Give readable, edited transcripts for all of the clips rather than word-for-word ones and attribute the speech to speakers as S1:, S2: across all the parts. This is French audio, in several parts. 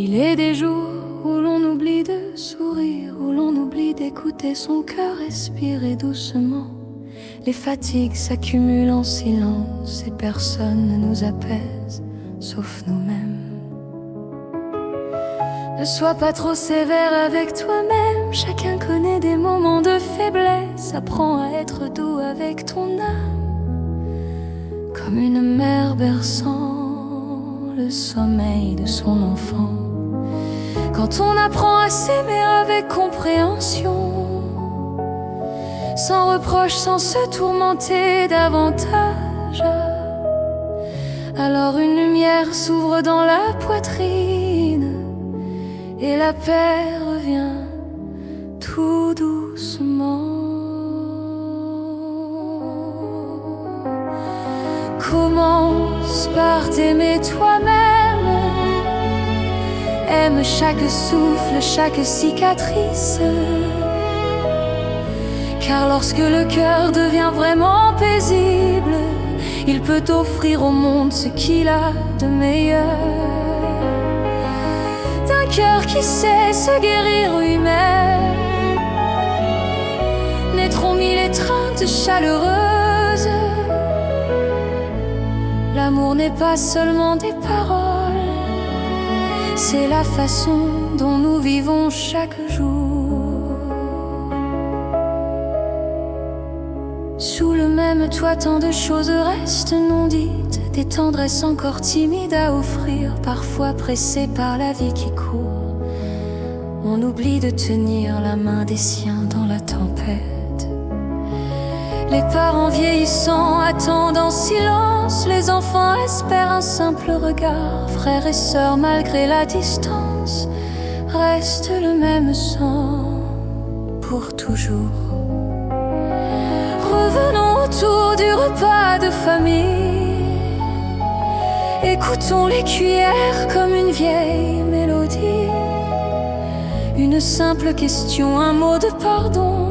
S1: Il est des jours où l'on oublie de sourire, où l'on oublie d'écouter son cœur respirer doucement. Les fatigues s'accumulent en silence et personne ne nous apaise, sauf nous-mêmes. Ne sois pas trop sévère avec toi-même, chacun connaît des moments de faiblesse. Apprends à être doux avec ton âme, comme une mère berçant le sommeil de son enfant. Quand on apprend à s'aimer avec compréhension, sans reproche, sans se tourmenter davantage, alors une lumière s'ouvre dans la poitrine et la paix revient tout doucement. Commence par t'aimer toi-même, aime chaque souffle, chaque cicatrice. Car lorsque le cœur devient vraiment paisible, il peut offrir au monde ce qu'il a de meilleur. D'un cœur qui sait se guérir lui-même, naîtront mille étreintes chaleureuses. L'amour n'est pas seulement des paroles, c'est la façon dont nous vivons chaque jour. Sous le même toit, tant de choses restent non dites, des tendresses encore timides à offrir, parfois pressées par la vie qui court. On oublie de tenir la main des siens dans la tempête. Les parents vieillissants attendent en silence, les enfants espèrent un simple regard. Frères et sœurs, malgré la distance, reste le même sang pour toujours. Revenons autour du repas de famille, écoutons les cuillères comme une vieille mélodie. Une simple question, un mot de pardon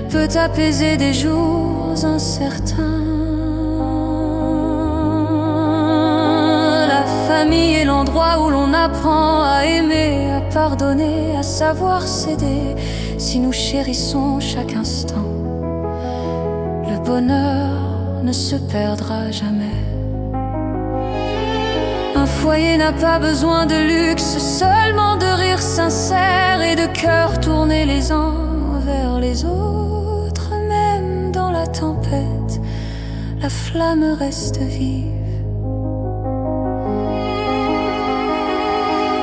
S1: peut apaiser des jours incertains. La famille est l'endroit où l'on apprend à aimer, à pardonner, à savoir céder. Si nous chérissons chaque instant, le bonheur ne se perdra jamais. Un foyer n'a pas besoin de luxe, seulement de rire sincère et de cœurs tournés les uns vers les autres. Même dans la tempête, la flamme reste vive.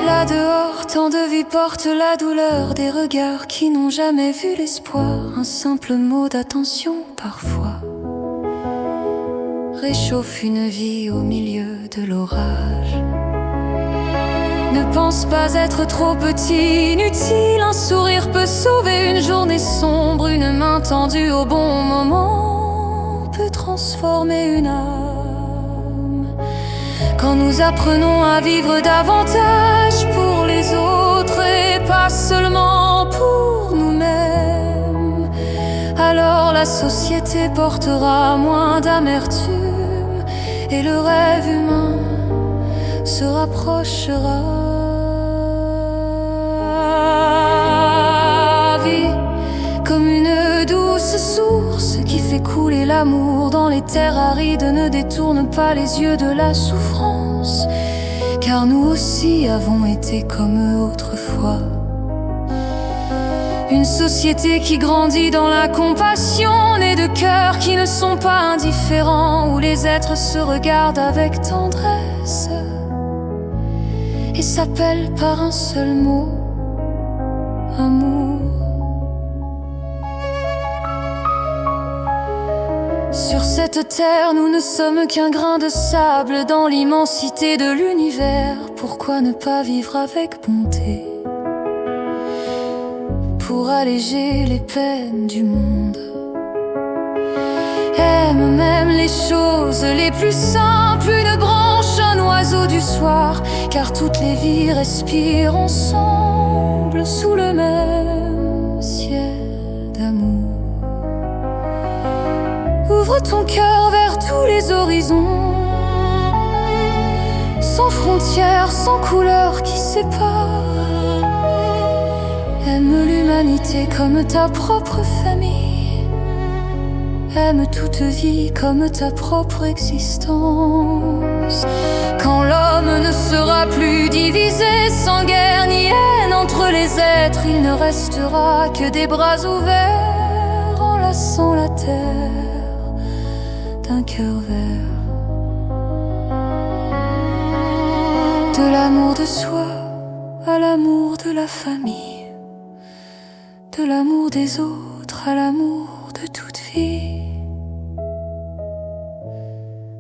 S1: Là dehors, tant de vies portent la douleur, des regards qui n'ont jamais vu l'espoir. Un simple mot d'attention parfois réchauffe une vie au milieu de l'orage. Ne pense pas être trop petit, inutile. Un sourire peut sauver une journée sombre. Une main tendue au bon moment peut transformer une âme. Quand nous apprenons à vivre davantage pour les autres et pas seulement pour nous-mêmes, alors la société portera moins d'amertume et le rêve humain se rapprochera. Vie comme une douce source qui fait couler l'amour dans les terres arides. Ne détourne pas les yeux de la souffrance, car nous aussi avons été comme eux autrefois. Une société qui grandit dans la compassion, née de cœurs qui ne sont pas indifférents, où les êtres se regardent avec tendresse et s'appellent par un seul mot, amour. Sur cette terre, nous ne sommes qu'un grain de sable dans l'immensité de l'univers. Pourquoi ne pas vivre avec bonté pour alléger les peines du monde? Aime même les choses les plus simples, une branche, un oiseau du soir, car toutes les vies respirent ensemble sous le même ciel d'amour. Ouvre ton cœur vers tous les horizons, sans sans frontières, sans couleurs qui séparent. Aime l'humanité comme ta propre famille. Aime toute vie comme ta propre existence. Quand l'homme ne sera plus divisé, sans guerre ni haine entre les êtres, il ne restera que des bras ouverts, enlaçant la terre d'un cœur vert. De l'amour de soi à l'amour de la famille, de l'amour des autres à l'amour de toute vie.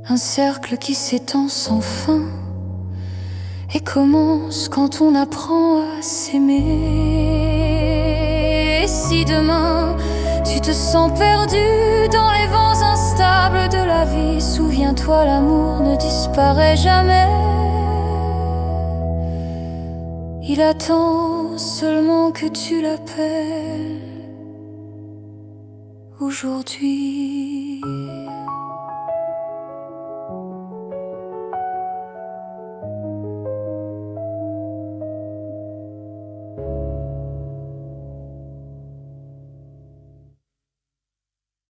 S1: Un cercle qui s'étend sans fin et commence quand on apprend à s'aimer. Et si demain tu te sens perdu dans les vents instables de la vie, souviens-toi, l'amour ne disparaît jamais. Il attend seulement que tu l'appelles aujourd'hui.